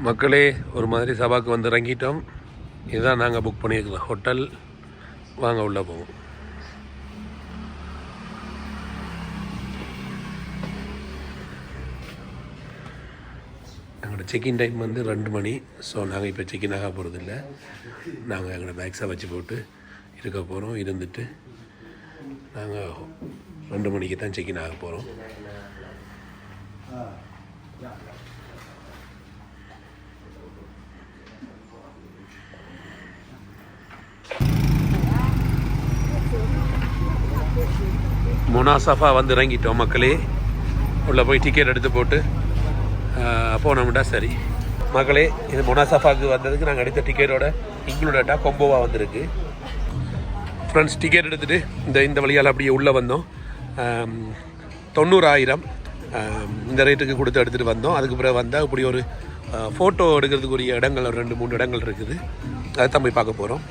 மக்களே ஒரு மாதிரி சபாவுக்கு வந்து இறங்கிட்டோம். இதுதான் நாங்கள் புக் பண்ணியிருக்கிறோம் ஹோட்டல். வாங்க உள்ளே போவோம். எங்களோட செக்இன் டைம் வந்து 2 மணி. ஸோ நாங்கள் இப்போ செக்இன் ஆக போகிறதில்ல. நாங்கள் எங்களோட பேக்ஸை வச்சு போட்டு இருக்க போகிறோம். இருந்துட்டு நாங்கள் 2 மணிக்கு தான் செக்இன் ஆக போகிறோம். முனாசஃபா வந்து இறங்கிட்டோம் மக்களே. உள்ளே போய் டிக்கெட் எடுத்து போட்டு போனோம்டா சரி. மக்களே, இது முனாசஃபாவுக்கு வந்ததுக்கு நாங்கள் எடுத்த டிக்கெட்டோட இன்க்ளூடட்டாக கொம்போவா வந்திருக்கு. ஃப்ரெண்ட்ஸ், டிக்கெட் எடுத்துகிட்டு இந்த வழியால் அப்படியே உள்ளே வந்தோம். 90,000 இந்த ரேட்டுக்கு கொடுத்து எடுத்துகிட்டு வந்தோம். அதுக்கு பிறகு வந்தால் இப்படி ஒரு ஃபோட்டோ எடுக்கிறதுக்குரிய இடங்கள் 2-3 இடங்கள் இருக்குது. அதை தான் போய் பார்க்க போகிறோம்.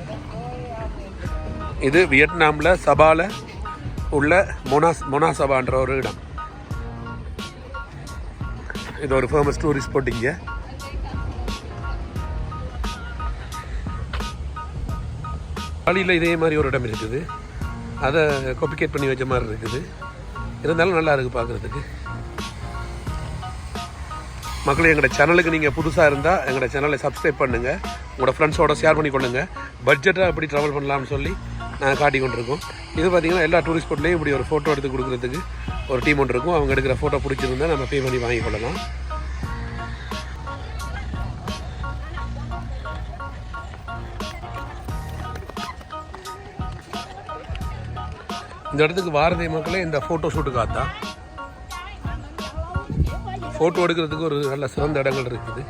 இது வியட்நாமில் சபாவில் உள்ள மொனாசபான்ற ஒரு இடம். இது ஒரு ஃபேமஸ் டூரிஸ்ட் ஸ்பாட். இங்கே பாலியில் இதே மாதிரி ஒரு இடம் இருக்குது. அதை காப்பிகேட் பண்ணி வச்ச மாதிரி இருக்குது. இருந்தாலும் நல்லா இருக்குது பார்க்குறதுக்கு. மக்களே, எங்களோட சேனலுக்கு நீங்கள் புதுசாக இருந்தால் எங்களோட சேனலை சப்ஸ்கிரைப் பண்ணுங்கள். உங்களோட ஃப்ரெண்ட்ஸோட ஷேர் பண்ணி கொள்ளுங்கள். பட்ஜெட்டாக எப்படி ட்ராவல் பண்ணலாம்னு சொல்லி நாங்கள் காட்டி கொண்டிருக்கோம். இது பார்த்திங்கன்னா எல்லா டூரிஸ்ட் ஸ்பாட்லேயும் இப்படி ஒரு ஃபோட்டோ எடுத்து கொடுக்குறதுக்கு ஒரு டீம் ஒன்று இருக்கும். அவங்க எடுக்கிற ஃபோட்டோ பிடிச்சிருந்தால் நம்ம பே பண்ணி வாங்கிக்கொள்ளலாம். இந்த இடத்துக்கு வாரதே மக்களே இந்த ஃபோட்டோ ஷூட்டுக்கு ஆத்தா. ஃபோட்டோ எடுக்கிறதுக்கு ஒரு நல்ல சிறந்த இடங்கள் இருக்குது.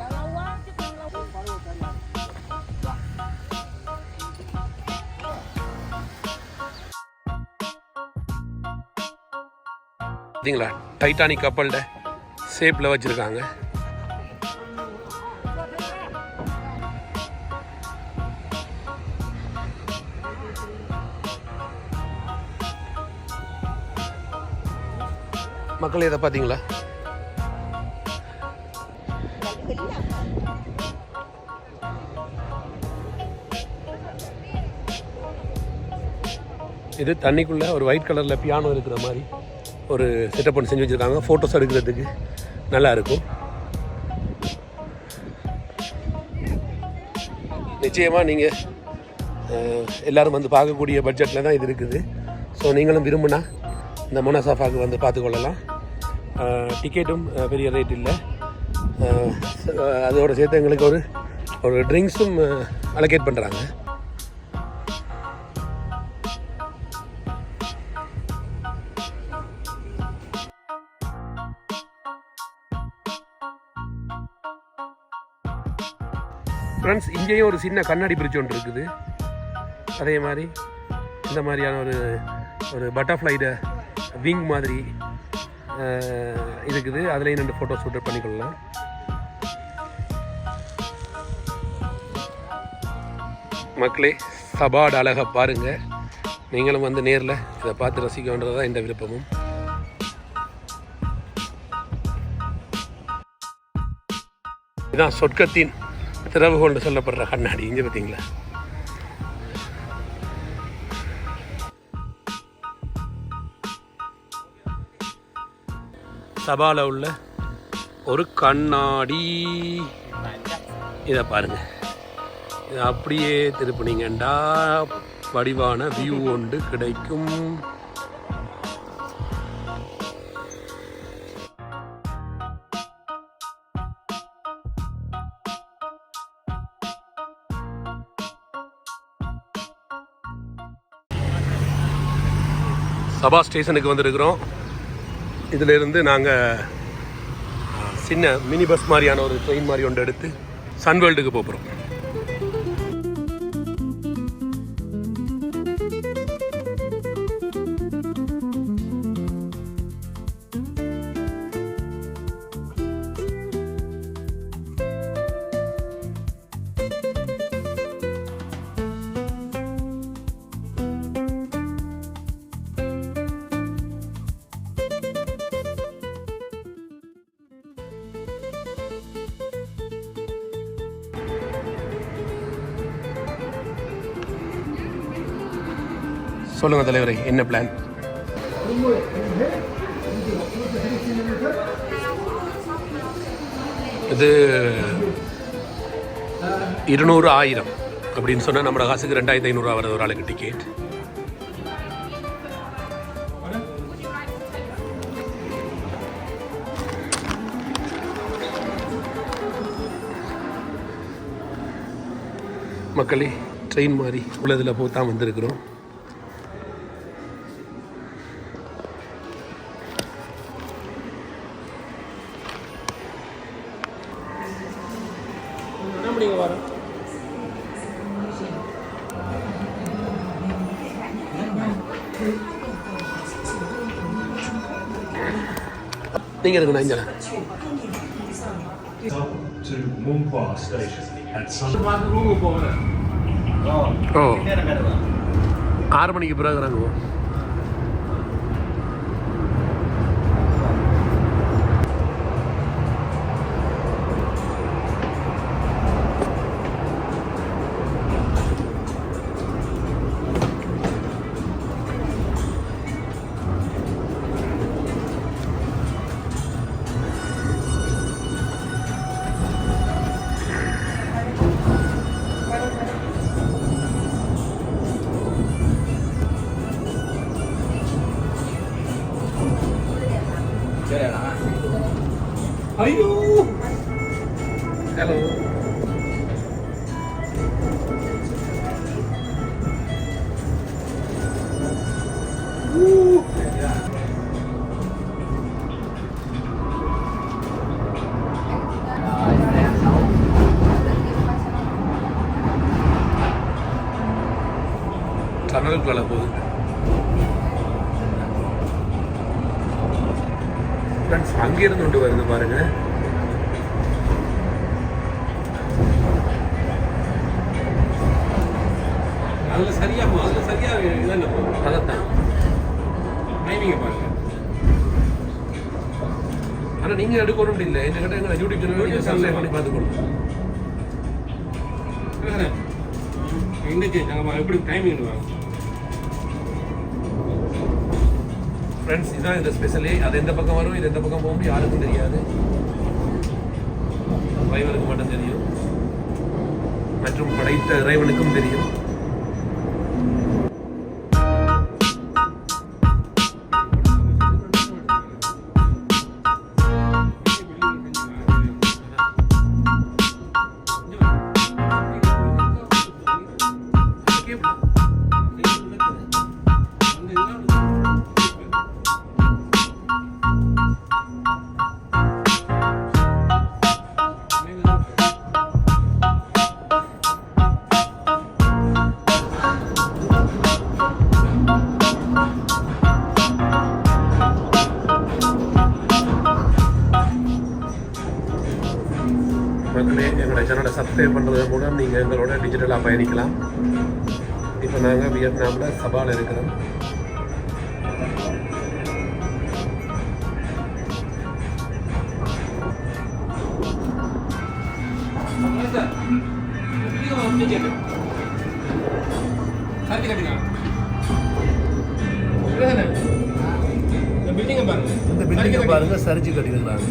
பார்த்தீங்களா, டைட்டானிக் கப்பல்ட ஷேப்பில் வச்சுருக்காங்க. மக்களே, இதை பார்த்தீங்களா? இது தண்ணிக்குள்ளே ஒரு ஒயிட் கலரில் பியானோ இருக்கிற மாதிரி ஒரு செட்டப் பண்ணி செஞ்சு வச்சுருக்காங்க. ஃபோட்டோஸ் எடுக்கிறதுக்கு நல்லா இருக்கும். நிச்சயமாக நீங்கள் எல்லோரும் வந்து பார்க்கக்கூடிய பட்ஜெட்டில் தான் இது இருக்குது. ஸோ நீங்களும் விரும்பினா இந்த முனாசஃபாவுக்கு வந்து பார்த்துக்கொள்ளலாம். டிக்கெட்டும் பெரிய ரேட் இல்லை. அதோடு சேர்த்து எங்களுக்கு ஒரு ட்ரிங்க்ஸும் அலோகேட் பண்ணுறாங்க. ஃப்ரெண்ட்ஸ், இங்கேயும் ஒரு சின்ன கண்ணாடி பிரிட்ஜ் ஒன்று இருக்குது. அதே மாதிரி இந்த மாதிரியான ஒரு பட்டர்ஃப்ளைட விங் மாதிரி இருக்குது. அதுலேயும் 2 ஃபோட்டோ ஷூட் பண்ணிக்கொள்ளலாம். மக்களே, சபாட் அழகை பாருங்கள். நீங்களும் வந்து நேரில் இதை பார்த்து ரசிக்க வேண்டியதான் இந்த விருப்பமும். இதுதான் சொர்க்கத்தின் திறவுகோல்னு சொல்லப்படுற கண்ணாடி. இங்கே பார்த்தீங்களா? சபால உள்ள ஒரு கண்ணாடி. இதை பாருங்க. இதை அப்படியே திருப்பினீங்கண்டா வடிவான வியூ ஒன்று கிடைக்கும். சபா ஸ்டேஷனுக்கு வந்திருக்கிறோம். இதிலேருந்து நாங்கள் சின்ன மினி பஸ் மாதிரியான ஒரு ட்ரெயின் மாதிரி ஒன்று எடுத்து சன்வேர்ல்டுக்கு போகிறோம். சொல்லுங்கள் தலைவரே, என்ன பிளான்? இது 200 1000 அப்படின்னு சொன்னால் நம்மளோட காசுக்கு 2500 வருது ஒரு ஆளுக்கு டிக்கெட். மக்களே, ட்ரெயின் மாதிரி உள்ளதில் போய் தான் வந்திருக்கிறோம். நீங்க இருக்கு நான் இங்கே to Mungwa station at Sun. ஓ 6 மணிக்கு பிறகு நாங்கள் ஐயோ ஹலோ டனலுக்குள்ள போகுது. அங்கிருந்து கொண்டு வருது பாருங்க. அதில் சரியாக இதான் அதைத்தான் டைமிங்கை பாருங்க. ஆனால் நீங்கள் எடுக்கணும் இல்லை, என்ன கேட்டால் எங்களை யூடியூப் சேனல் சப்ஸ்கிரைப் பண்ணி பார்த்துக்கணும். இன்னைக்கு நாங்கள் எப்படி டைமிங் வாங்க ஃப்ரெண்ட்ஸ், இதுதான் இந்த ஸ்பெஷலி. அது எந்த பக்கம் வரும், இது எந்த பக்கம் போகும் யாருக்கும் தெரியாது, டிரைவருக்கு மட்டும் தெரியும் மற்றும் படைத்த இறைவனுக்கும் தெரியும். மக்களே, எங்களோட சேனலை சப்ஸ்கிரைப் பண்ணுறது மூலம் நீங்கள் எங்களோட டிஜிட்டலாக பயணிக்கலாம். இப்போ நாங்கள் வியட்நாமில் சபாவில் இருக்கிறோம். இந்த பில்டிங்கை பாருங்க, சரிச்சு கட்டியிருக்கிறாங்க.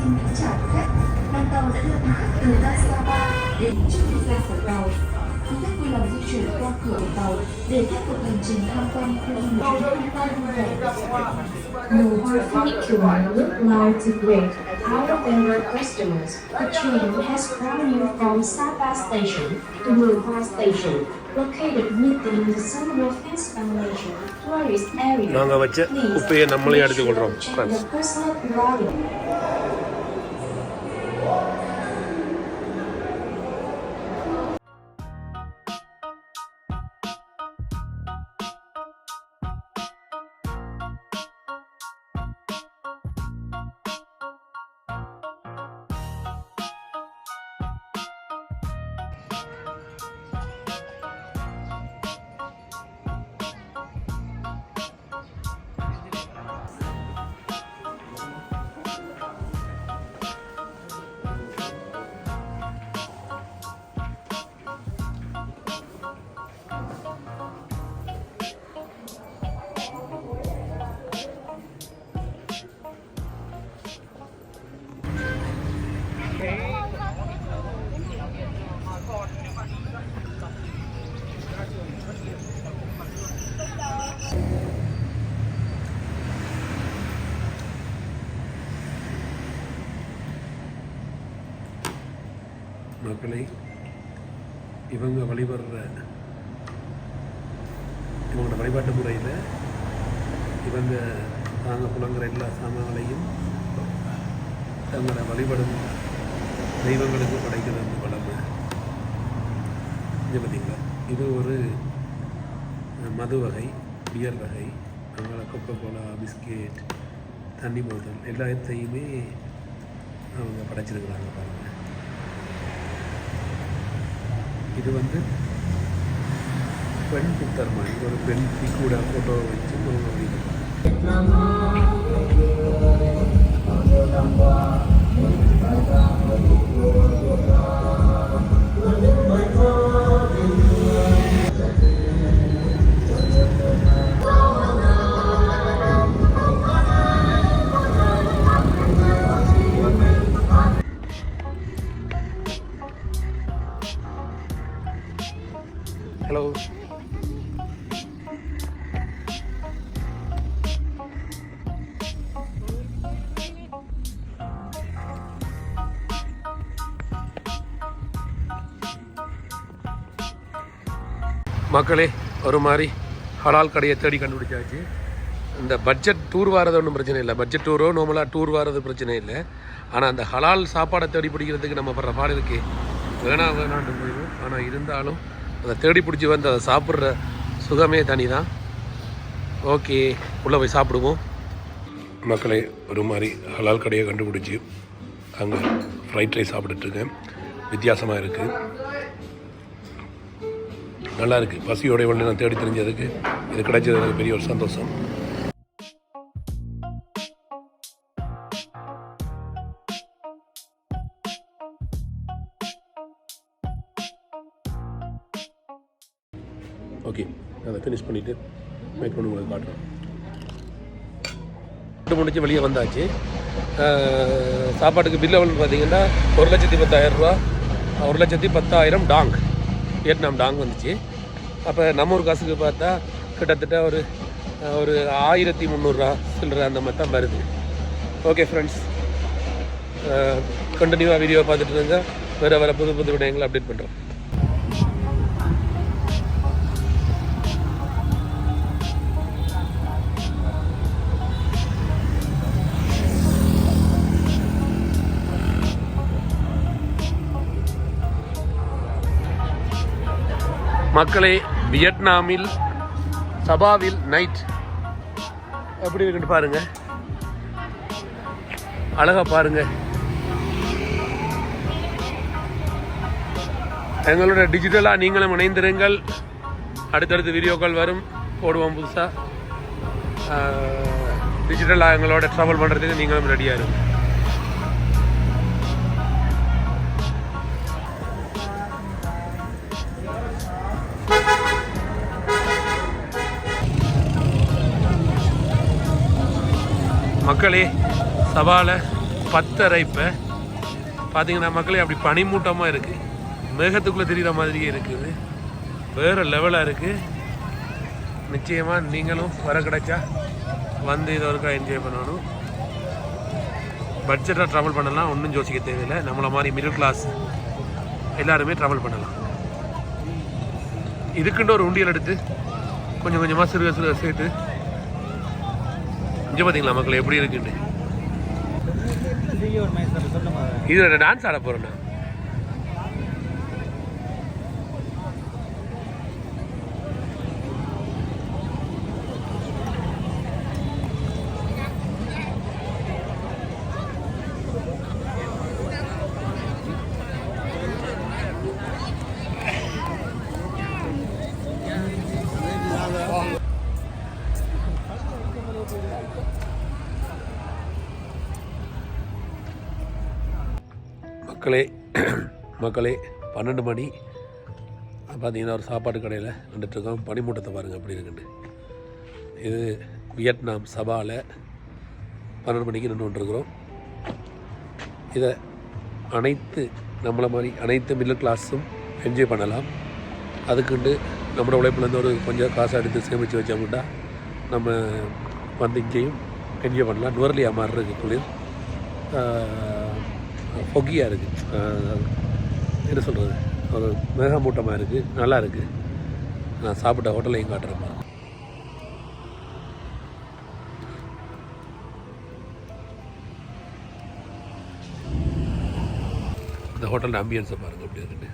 Xin phép vui lòng di chuyển qua cửa tàu để tiếp tục hành trình tham quan khu du lịch vui vẻ. No traffic look loud to great out-of-area customers. The train has brought you from Sapa Station to Mungwa Station, located within the Sunwolf installation tourist area. நாங்கள் வச்ச குப்பையை நம்மளே எடுத்துக்கொள்கிறோம். மக்களை இவங்க வழிபடுற இவங்களோட வழிபாட்டு முறையில் இவங்க தாங்க புலங்குற எல்லா சாமான்களையும் தங்களை வழிபடும் தெய்வங்களுக்கு படைக்கிறது வளமை. இது பார்த்தீங்களா, இது ஒரு மது வகை, பியர் வகை. அவங்கள கொக்கோ கோலா, பிஸ்கெட், தண்ணி போத்தல் எல்லாத்தையுமே அவங்க படைச்சிருக்கிறாங்க பாருங்கள். இது வந்து பெண் புத்தர் மாதிரி ஒரு பெண் கூட ஃபோட்டோவை வச்சு அவங்க வழிபடுறாங்க. ஹலோ, மக்களே ஒரு மாதிரி ஹலால் கடையை தேடி கண்டுபிடிச்சாச்சு. இந்த பட்ஜெட் டூர் வாரது ஒன்றும் பிரச்சனை இல்லை. பட்ஜெட் டூரோ நார்மலாக டூர் வாரது பிரச்சனை இல்லை. ஆனால் அந்த ஹலால் சாப்பாடை தேடி பிடிக்கிறதுக்கு நம்ம படுற பாடு இருக்கே, வேணாண்டு போயிடும். ஆனால் இருந்தாலும் அதை தேடி பிடிச்சி வந்து அதை சாப்பிட்ற சுகமே தனி தான். ஓகே, உள்ளே போய் சாப்பிடுவோம். மக்களே ஒரு மாதிரி ஹலால் கடையை கண்டுபிடிச்சி அங்கே ஃப்ரைட் ரைஸ் சாப்பிட்டுட்ருக்கேன். வித்தியாசமாக இருக்குது, நல்லா இருக்குது. பசியோட ஒன்று நான் தேடி தெரிஞ்சதுக்கு இது கிடைச்சது எனக்கு பெரிய ஒரு சந்தோஷம். ஓகே, அதை ஃபினிஷ் பண்ணிவிட்டு மேக் பண்ணி உங்களுக்கு காட்டுறோம். முடிச்சு வெளியே வந்தாச்சு. சாப்பாட்டுக்கு பில் எவ்வளோன்னு பார்த்தீங்கன்னா 1,10,000 ரூபா, 1,10,000 டாங், வியட்நாம் டாங் வந்துச்சு. அப்போ நம்ம ஒரு காசுக்கு பார்த்தா கிட்டத்தட்ட ஒரு 1,300 ரூபா சில்லற அந்த மாதிரி தான் வருது. ஓகே ஃப்ரெண்ட்ஸ், கண்டினியூவாக வீடியோ பார்த்துட்டு இருங்க. வேறு புது புது விடயங்களை அப்டேட் பண்ணுறோம். மக்களே, வியட்நாமில் சபாவில் நைட் எப்படி இருக்குன்னு பாருங்க, அழகா பாருங்க. எங்களோட டிஜிட்டலாக நீங்களும் இணைந்திருங்கள். அடுத்தடுத்து வீடியோக்கள் வரும், போடுவோம் புதுசாக. டிஜிட்டலாக எங்களோட ட்ராவல் பண்ணுறதுக்கு நீங்களும் ரெடியாக இருங்க. மக்களே, சவாலை 10:30 இப்போ பார்த்தீங்கன்னா மக்களே அப்படி பனிமூட்டமாக இருக்குது. மேகத்துக்குள்ளே தெரிகிற மாதிரியே இருக்குது. வேறு லெவலாக இருக்குது. நிச்சயமாக நீங்களும் வர கிடைச்சா வந்து இதை ஒருக்கா என்ஜாய் பண்ணணும். பட்ஜெட்டாக ட்ராவல் பண்ணலாம், ஒன்றும் யோசிக்க தேவையில்லை. நம்மளை மாதிரி மிடில் கிளாஸ் எல்லாருமே ட்ராவல் பண்ணலாம். இதுக்குண்டு ஒரு உண்டியல் எடுத்து கொஞ்சம் கொஞ்சமாக சிறுக சேர்த்து இங்கே பார்த்தீங்களா மக்கள் எப்படி இருக்குன்னு. இது டான்ஸ் ஆட போகிறேண்ணா. மக்களே 12 மணி பார்த்தீங்கன்னா ஒரு சாப்பாட்டு கடையில் நின்றுட்டுருக்கோம். பனிமூட்டத்தை பாருங்கள் எப்படி இருக்குன்னு. இது வியட்நாம் சபாவில் 12 மணிக்கு நின்று கொண்டிருக்கிறோம். இதை நம்மளை மாதிரி அனைத்து மிடில் கிளாஸும் என்ஜாய் பண்ணலாம். அதுக்குண்டு நம்மளோட உழைப்புலேருந்து ஒரு கொஞ்சம் காசை எடுத்து சேமித்து வச்சோம்னா நம்ம வந்து இங்கேயும் என்ஜாய் பண்ணலாம். நுவர்லியாக மாதிரி இருக்குது, குளிர் ஃபொகியாக இருக்குது. என்ன சொல்கிறது, ஒரு மேகமூட்டமாக இருக்குது, நல்லா இருக்குது. நான் சாப்பிட்ட ஹோட்டலையும் காட்டுறேன் பாருங்க. இந்த ஹோட்டல் ஆம்பியன்ஸை பாருங்கள் அப்படி இருக்குது.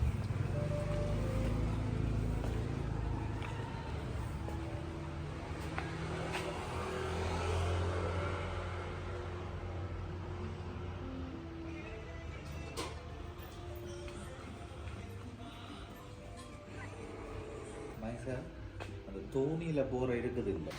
அந்த தோணியில் போகிற இருக்குது இல்லை